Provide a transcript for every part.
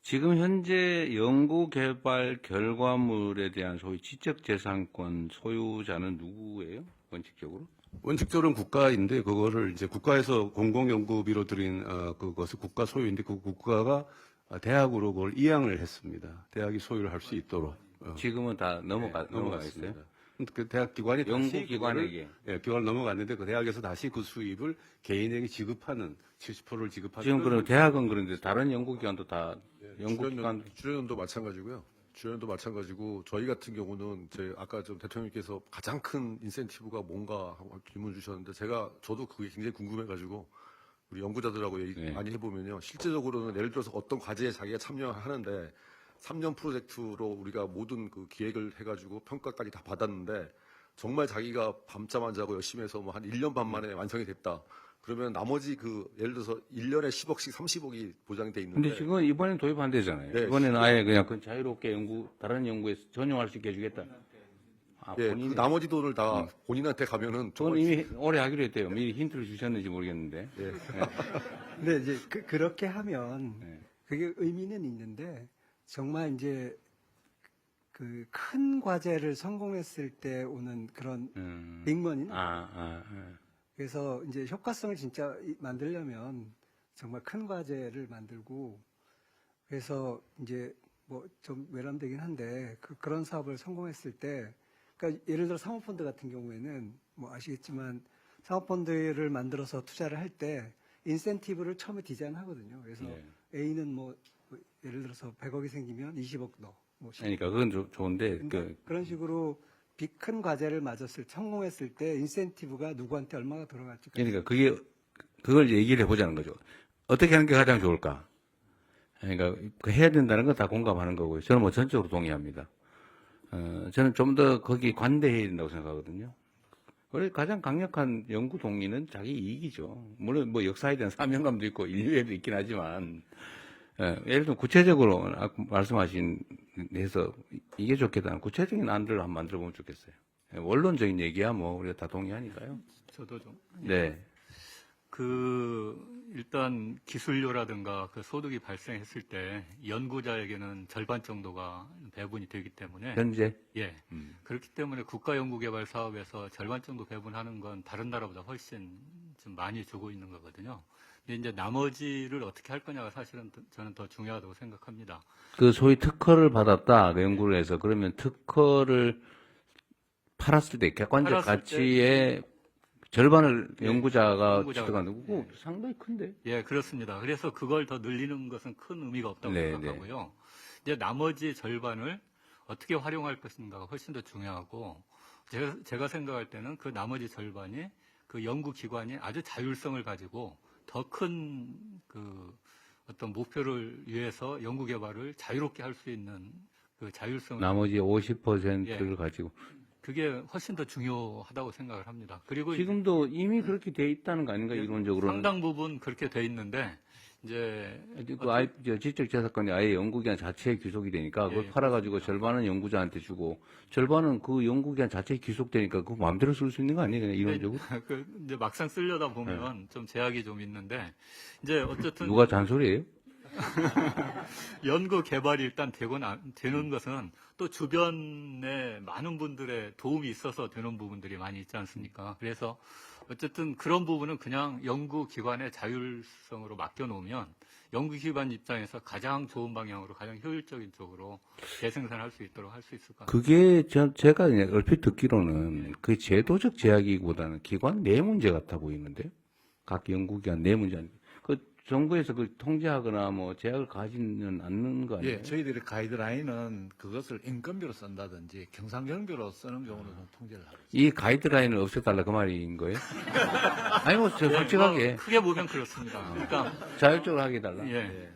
지금 현재 연구 개발 결과물에 대한 소위 지적재산권 소유자는 누구예요? 원칙적으로? 원칙적으로는 국가인데 그거를 이제 국가에서 공공연구비로 드린 그것을 국가 소유인데 그 국가가 대학으로 그걸 이양을 했습니다. 대학이 소유를 할 수 있도록. 지금은 다 넘어가 있어요? 넘어갔습니다. 그 대학 기관이 연구기관에게. 기관을 넘어갔는데 그 대학에서 다시 그 수입을 개인에게 지급하는 70%를 지급하는. 지금 그럼 대학은 그런데 다른 연구기관도 다 연구기관 주연도 마찬가지고요. 주연도 마찬가지고 저희 같은 경우는 아까 좀 대통령께서 가장 큰 인센티브가 뭔가 하고 질문 주셨는데 저도 그게 굉장히 궁금해가지고 우리 연구자들하고 얘기 네. 많이 해보면요. 실제적으로는 예를 들어서 어떤 과제에 자기가 참여하는데 3년 프로젝트로 우리가 모든 그 기획을 해가지고 평가까지 다 받았는데 정말 자기가 밤잠 안 자고 열심히 해서 뭐 한 1년 반 만에 완성이 됐다. 그러면 나머지 예를 들어서 1년에 10억씩 30억이 보장이 돼 있는데. 근데 지금 이번엔 도입 안 되잖아요. 네, 이번에는 아예 그냥 그 자유롭게 다른 연구에서 전용할 수 있게 해주겠다. 예, 본인이. 그 나머지 돈을 다 본인한테 가면은 그건 이미 오래 하기로 했대요. 미리 힌트를 주셨는지 모르겠는데. 예. 근데 이제 그렇게 하면 네. 그게 의미는 있는데 정말 이제 그 큰 과제를 성공했을 때 오는 그런 빅머니는 그래서 이제 효과성을 진짜 만들려면 정말 큰 과제를 만들고 그래서 이제 뭐 좀 외람되긴 한데 그런 사업을 성공했을 때 그러니까 예를 들어 사모펀드 같은 경우에는 뭐 아시겠지만 사모펀드를 만들어서 투자를 할 때 인센티브를 처음에 디자인하거든요. 그래서 네. A는 뭐 예를 들어서 100억이 생기면 20억 넣어. 뭐 그러니까 그건 좋은데 그런 식으로 큰 과제를 성공했을 때 인센티브가 누구한테 얼마가 들어갈지. 그러니까 그걸 얘기를 해보자는 거죠. 어떻게 하는 게 가장 좋을까? 그러니까 해야 된다는 건 다 공감하는 거고요. 저는 뭐 전적으로 동의합니다. 저는 좀 더 거기 관대해야 된다고 생각하거든요. 원래 가장 강력한 연구 동기는 자기 이익이죠. 물론 뭐 역사에 대한 사명감도 있고 인류에도 있긴 하지만, 예를 들면 구체적으로 말씀하신 데서 이게 좋겠다는 구체적인 안들을 한번 만들어 보면 좋겠어요. 원론적인 얘기야 뭐 우리가 다 동의하니까요. 저도 좀. 네. 일단 기술료라든가 그 소득이 발생했을 때 연구자에게는 절반 정도가 배분이 되기 때문에. 현재? 예. 그렇기 때문에 국가연구개발 사업에서 절반 정도 배분하는 건 다른 나라보다 훨씬 좀 많이 주고 있는 거거든요. 근데 이제 나머지를 어떻게 할 거냐가 사실은 저는 더 중요하다고 생각합니다. 그 소위 특허를 받았다, 그 연구를 해서. 그러면 특허를 팔았을 때 객관적 가치의 절반을 연구자가 취득하는 거고 상당히 큰데. 예, 그렇습니다. 그래서 그걸 더 늘리는 것은 큰 의미가 없다고 네, 생각하고요. 이제 나머지 절반을 어떻게 활용할 것인가가 훨씬 더 중요하고 제가 생각할 때는 그 나머지 절반이 그 연구기관이 아주 자율성을 가지고 더 큰 어떤 목표를 위해서 연구개발을 자유롭게 할 수 있는 그 자율성을 나머지 50%를 가지고. 그게 훨씬 더 중요하다고 생각을 합니다. 그리고 지금도 이미 그렇게 돼 있다는 거 아닌가, 이론적으로는? 상당 부분 그렇게 돼 있는데 이제 지적재산권이 아예 연구기관 자체에 귀속이 되니까 그걸 예, 팔아가지고 절반은 연구자한테 주고 절반은 그 연구기관 자체에 귀속되니까 그거 마음대로 쓸 수 있는 거 아니에요, 그냥 이론적으로? 이제 막상 쓰려다 보면 좀 제약이 좀 있는데 이제 어쨌든 누가 잔소리예요? 연구 개발이 일단 되는 것은 또 주변에 많은 분들의 도움이 있어서 되는 부분들이 많이 있지 않습니까? 그래서 어쨌든 그런 부분은 그냥 연구기관의 자율성으로 맡겨놓으면 연구기관 입장에서 가장 좋은 방향으로 가장 효율적인 쪽으로 재생산할 수 있도록 할 수 있을 것 같습니다. 그게 제가 그냥 얼핏 듣기로는 그 제도적 제약이기보다는 기관 내 문제 같아 보이는데요. 각 연구기관 내 문제 아니고. 정부에서 그 통제하거나 뭐 제약을 가지는 않는 거 아니에요? 예, 저희들의 가이드라인은 그것을 인건비로 쓴다든지 경상경비로 쓰는 경우는 좀 통제를 하고 있습니다. 이 가이드라인을 없애달라 그 말인 거예요? 아니 뭐 솔직하게 크게 보면 그렇습니다. 그러니까 자율적으로 하게 해달라. 예.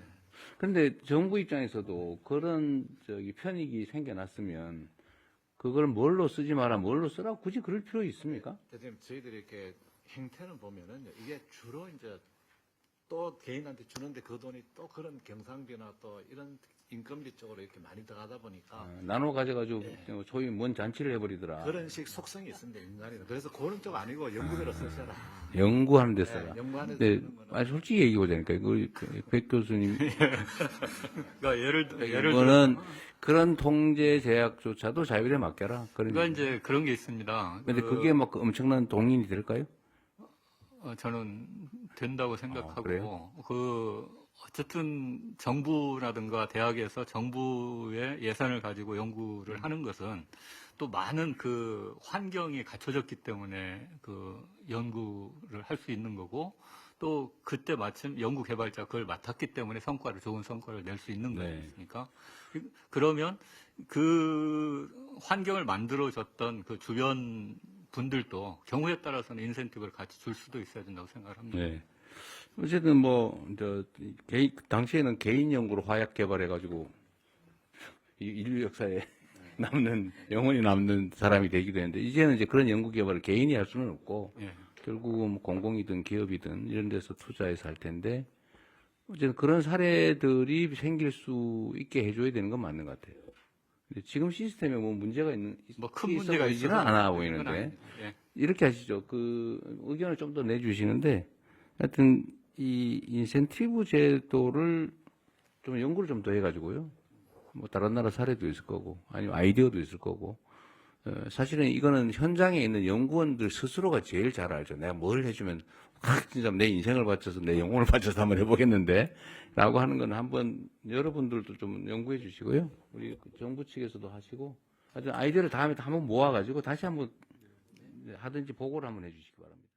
근데 정부 입장에서도 그런 편익이 생겨났으면 그걸 뭘로 쓰지 마라, 뭘로 쓰라고 굳이 그럴 필요 있습니까? 지금 저희들이 이렇게 행태를 보면은 이게 주로 이제 또 개인한테 주는데 그 돈이 또 그런 경상비나 또 이런 인건비 쪽으로 이렇게 많이 들어가다 보니까 나눠 가져가지고 소위 뭔 잔치를 해버리더라. 그런 식 속성이 있습니다, 인간이는. 그래서 그런 쪽 아니고 연구비로 쓰셔라. 연구하는 데 써라. 연구하는 데 근데 쓰는 거는 아니, 솔직히 얘기하자니까 백 교수님 그러니까 예를 들어 이거는 그런 통제 제약조차도 자율에 맡겨라. 그러니까 이제 그런 게 있습니다. 근데 그게 막 엄청난 동인이 될까요? 저는 된다고 생각하고 그래요? 어쨌든 정부라든가 대학에서 정부의 예산을 가지고 연구를 하는 것은 또 많은 그 환경이 갖춰졌기 때문에 그 연구를 할 수 있는 거고 또 그때 마침 연구 개발자 그걸 맡았기 때문에 좋은 성과를 낼 수 있는 네. 거니까 그러면 그 환경을 만들어줬던 그 주변 분들도 경우에 따라서는 인센티브를 같이 줄 수도 있어야 된다고 생각을 합니다. 네. 어쨌든 당시에는 개인 연구로 화약 개발해가지고 인류 역사에 영원히 남는 사람이 되기도 했는데 이제는 이제 그런 연구 개발을 개인이 할 수는 없고 예. 결국은 공공이든 기업이든 이런 데서 투자해서 할 텐데 어쨌든 그런 사례들이 생길 수 있게 해줘야 되는 건 맞는 것 같아요. 근데 지금 시스템에 뭐 문제가 큰 있어 문제가 보이지는 있어서 않아 그런 건 보이는데 아니에요. 예. 이렇게 하시죠. 그 의견을 좀 더 내주시는데 하여튼 이 인센티브 제도를 좀 연구를 좀 더 해가지고요. 뭐 다른 나라 사례도 있을 거고 아니면 아이디어도 있을 거고 사실은 이거는 현장에 있는 연구원들 스스로가 제일 잘 알죠. 내가 뭘 해주면 진짜 내 인생을 바쳐서 내 영혼을 바쳐서 한번 해보겠는데 라고 하는 건 한번 여러분들도 좀 연구해 주시고요. 우리 정부 측에서도 하시고 하여튼 아이디어를 다음에 한번 모아가지고 다시 한번 하든지 보고를 한번 해주시기 바랍니다.